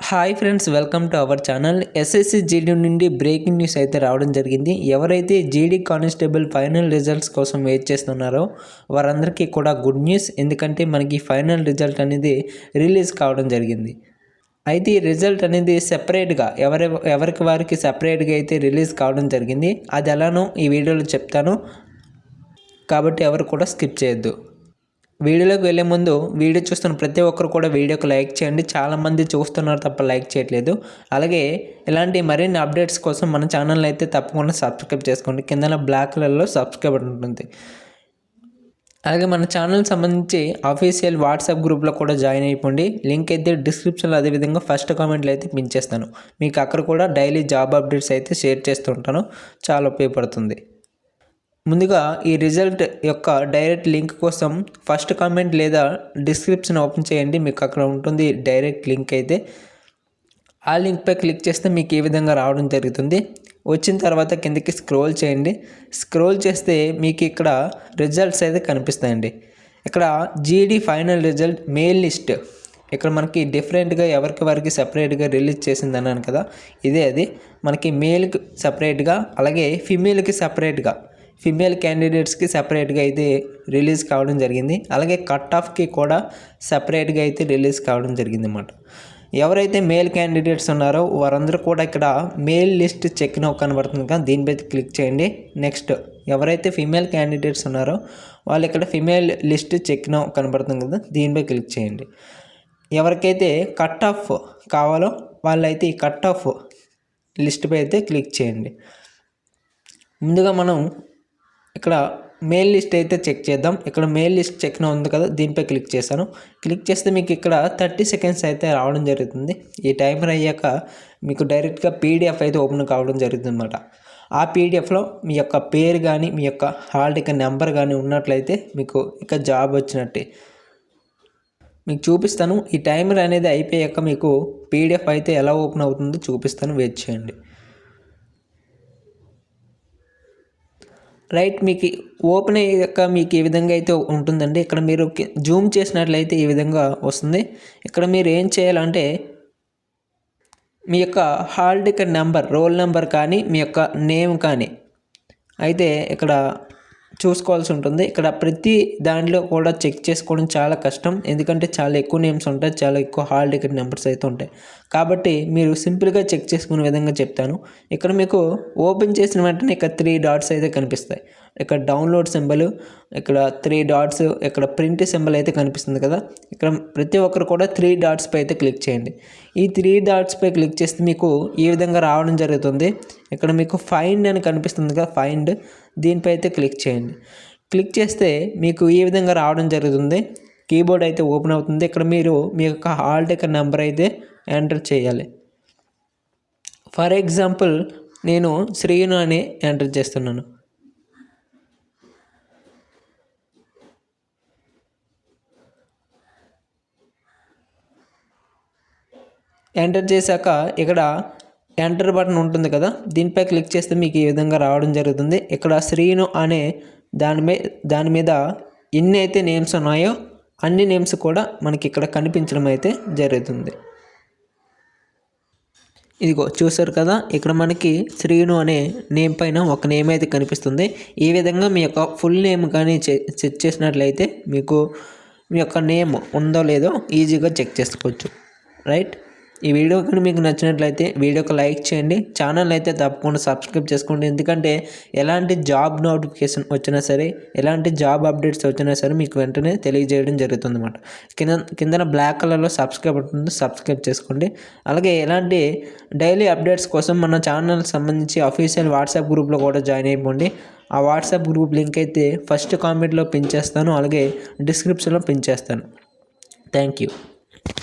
Hi friends, welcome to our channel. SSC GD నుండి breaking news అయితే రావడం జరిగింది. ఎవరైతే జీడీ కానిస్టేబుల్ ఫైనల్ రిజల్ట్స్ కోసం వెయిట్ చేస్తున్నారో వారందరికీ కూడా గుడ్ న్యూస్. ఎందుకంటే మనకి ఫైనల్ రిజల్ట్ అనేది రిలీజ్ కావడం జరిగింది. అయితే ఈ రిజల్ట్ అనేది సెపరేట్గా ఎవరికి వారికి సెపరేట్గా అయితే రిలీజ్ కావడం జరిగింది. అది ఎలానో ఈ వీడియోలో చెప్తాను, కాబట్టి ఎవరు కూడా స్కిప్ చేయొద్దు. వీడియోలోకి వెళ్ళే ముందు వీడియో చూస్తున్న ప్రతి ఒక్కరు కూడా వీడియోకి లైక్ చేయండి. చాలామంది చూస్తున్నారు తప్ప లైక్ చేయట్లేదు. అలాగే ఇలాంటి మరిన్ని అప్డేట్స్ కోసం మన ఛానల్ అయితే తప్పకుండా సబ్స్క్రైబ్ చేసుకోండి. కింద బ్లాక్ కలర్లో సబ్స్క్రైబ్ ఉంటుంది. అలాగే మన ఛానల్ సంబంధించి అఫీషియల్ వాట్సాప్ గ్రూప్లో కూడా జాయిన్ అయిపోండి. లింక్ అయితే డిస్క్రిప్షన్లో, అదేవిధంగా ఫస్ట్ కామెంట్లో అయితే పిన్ చేస్తాను. మీకు అక్కడ కూడా డైలీ జాబ్ అప్డేట్స్ అయితే షేర్ చేస్తుంటాను. చాలా ఉపయోగపడుతుంది. ముందుగా ఈ రిజల్ట్ యొక్క డైరెక్ట్ లింక్ కోసం ఫస్ట్ కామెంట్ లేదా డిస్క్రిప్షన్ ఓపెన్ చేయండి. మీకు అక్కడ ఉంటుంది డైరెక్ట్ లింక్ అయితే. ఆ లింక్పై క్లిక్ చేస్తే మీకు ఈ విధంగా రావడం జరుగుతుంది. వచ్చిన తర్వాత కిందకి స్క్రోల్ చేయండి. స్క్రోల్ చేస్తే మీకు ఇక్కడ రిజల్ట్స్ అయితే కనిపిస్తాయండి. ఇక్కడ జీడీ ఫైనల్ రిజల్ట్ మెయిల్ లిస్ట్ ఇక్కడ మనకి డిఫరెంట్గా ఎవరికి వారికి సపరేట్గా రిలీజ్ చేసింది అన్నాను కదా, ఇదే అది. మనకి మేల్కి సపరేట్గా, అలాగే ఫిమేల్కి సపరేట్గా, ఫిమేల్ క్యాండిడేట్స్కి సపరేట్గా అయితే రిలీజ్ కావడం జరిగింది. అలాగే కట్ ఆఫ్కి కూడా సపరేట్గా అయితే రిలీజ్ కావడం జరిగింది అన్నమాట. ఎవరైతే మేల్ క్యాండిడేట్స్ ఉన్నారో వారందరూ కూడా ఇక్కడ మేల్ లిస్ట్ చెక్ నౌ కనబడుతుంది కదా, దీనిపై క్లిక్ చేయండి. నెక్స్ట్ ఎవరైతే ఫిమేల్ క్యాండిడేట్స్ ఉన్నారో వాళ్ళు ఇక్కడ ఫిమేల్ లిస్ట్ చెక్ నౌ కనబడుతుంది కదా, దీనిపై క్లిక్ చేయండి. ఎవరికైతే కట్ ఆఫ్ కావాలో వాళ్ళైతే ఈ కట్ ఆఫ్ లిస్ట్పై అయితే క్లిక్ చేయండి. ముందుగా మనం ఇక్కడ మెయిల్ లిస్ట్ అయితే చెక్ చేద్దాం. ఇక్కడ మెయిల్ లిస్ట్ చెక్ ఉంది కదా, దీనిపై క్లిక్ చేశాను. క్లిక్ చేస్తే మీకు ఇక్కడ 30 సెకండ్స్ అయితే రావడం జరుగుతుంది. ఈ టైమర్ అయ్యాక మీకు డైరెక్ట్గా పీడిఎఫ్ అయితే ఓపెన్ కావడం జరుగుతుంది అన్నమాట. ఆ పీడిఎఫ్లో మీ యొక్క పేరు కానీ, మీ యొక్క హాల్ టికెట్ నెంబర్ కానీ ఉన్నట్లయితే మీకు ఇక జాబ్ వచ్చినట్టే. మీకు చూపిస్తాను. ఈ టైమర్ అనేది అయిపోయాక మీకు పీడిఎఫ్ అయితే ఎలా ఓపెన్ అవుతుందో చూపిస్తాను, వెయిట్ చేయండి. రైట్, మీకు ఓపెన్ అయ్యాక మీకు ఈ విధంగా అయితే ఉంటుందండి. ఇక్కడ మీరు జూమ్ చేసినట్లయితే ఈ విధంగా వస్తుంది. ఇక్కడ మీరు ఏం చేయాలంటే మీ యొక్క hall ticket number, roll number కానీ, మీ యొక్క నేమ్ కానీ అయితే ఇక్కడ చూసుకోవాల్సి ఉంటుంది. ఇక్కడ ప్రతి దాంట్లో కూడా చెక్ చేసుకోవడం చాలా కష్టం, ఎందుకంటే చాలా ఎక్కువ నేమ్స్ ఉంటాయి, చాలా ఎక్కువ హాల్ టికెట్ నెంబర్స్ అయితే ఉంటాయి. కాబట్టి మీరు సింపుల్గా చెక్ చేసుకునే విధంగా చెప్తాను. ఇక్కడ మీకు ఓపెన్ చేసిన వెంటనే ఇక్కడ 3 డాట్స్ అయితే కనిపిస్తాయి. ఇక్కడ డౌన్లోడ్ సింబల్, ఇక్కడ 3 డాట్స్, ఇక్కడ ప్రింట్ సింబల్ అయితే కనిపిస్తుంది కదా. ఇక్కడ ప్రతి ఒక్కరు కూడా 3 డాట్స్పై అయితే క్లిక్ చేయండి. ఈ 3 డాట్స్పై క్లిక్ చేస్తే మీకు ఈ విధంగా రావడం జరుగుతుంది. ఇక్కడ మీకు ఫైండ్ అని కనిపిస్తుంది కదా, ఫైండ్, దీనిపై అయితే క్లిక్ చేయండి. క్లిక్ చేస్తే మీకు ఈ విధంగా రావడం జరుగుతుంది. కీబోర్డ్ అయితే ఓపెన్ అవుతుంది. ఇక్కడ మీరు మీ యొక్క హాల్ టికెట్ నెంబర్ అయితే ఎంటర్ చేయాలి. ఫర్ ఎగ్జాంపుల్ నేను శ్రీను అని ఎంటర్ చేస్తున్నాను. ఎంటర్ చేశాక ఇక్కడ ఎంటర్ బటన్ ఉంటుంది కదా, దీనిపై క్లిక్ చేస్తే మీకు ఈ విధంగా రావడం జరుగుతుంది. ఇక్కడ శ్రీను అనే దాని మీద ఎన్ని అయితే నేమ్స్ ఉన్నాయో అన్ని నేమ్స్ కూడా మనకి ఇక్కడ కనిపించడం అయితే జరుగుతుంది. ఇదిగో చూసారు కదా, ఇక్కడ మనకి శ్రీను అనే నేమ్ పైన ఒక నేమ్ అయితే కనిపిస్తుంది. ఈ విధంగా మీ యొక్క ఫుల్ నేమ్ కానీ చెక్ చేసినట్లయితే మీకు మీ యొక్క నేమ్ ఉందో లేదో ఈజీగా చెక్ చేసుకోవచ్చు. రైట్, ఈ వీడియో కానీ మీకు నచ్చినట్లయితే వీడియోకి లైక్ చేయండి. ఛానల్ అయితే తప్పకుండా సబ్స్క్రైబ్ చేసుకోండి, ఎందుకంటే ఎలాంటి జాబ్ నోటిఫికేషన్ వచ్చినా సరే, ఎలాంటి జాబ్ అప్డేట్స్ వచ్చినా సరే మీకు వెంటనే తెలియజేయడం జరుగుతుంది అన్నమాట. కిందన బ్లాక్ కలర్లో సబ్స్క్రైబ్ ఉంటుంది, సబ్స్క్రైబ్ చేసుకోండి. అలాగే ఎలాంటి డైలీ అప్డేట్స్ కోసం మన ఛానల్ సంబంధించి అఫీషియల్ వాట్సాప్ గ్రూప్లో కూడా జాయిన్ అయిపోండి. ఆ వాట్సాప్ గ్రూప్ లింక్ అయితే ఫస్ట్ కామెంట్లో పిన్ చేస్తాను, అలాగే డిస్క్రిప్షన్లో పిన్ చేస్తాను. Thank you.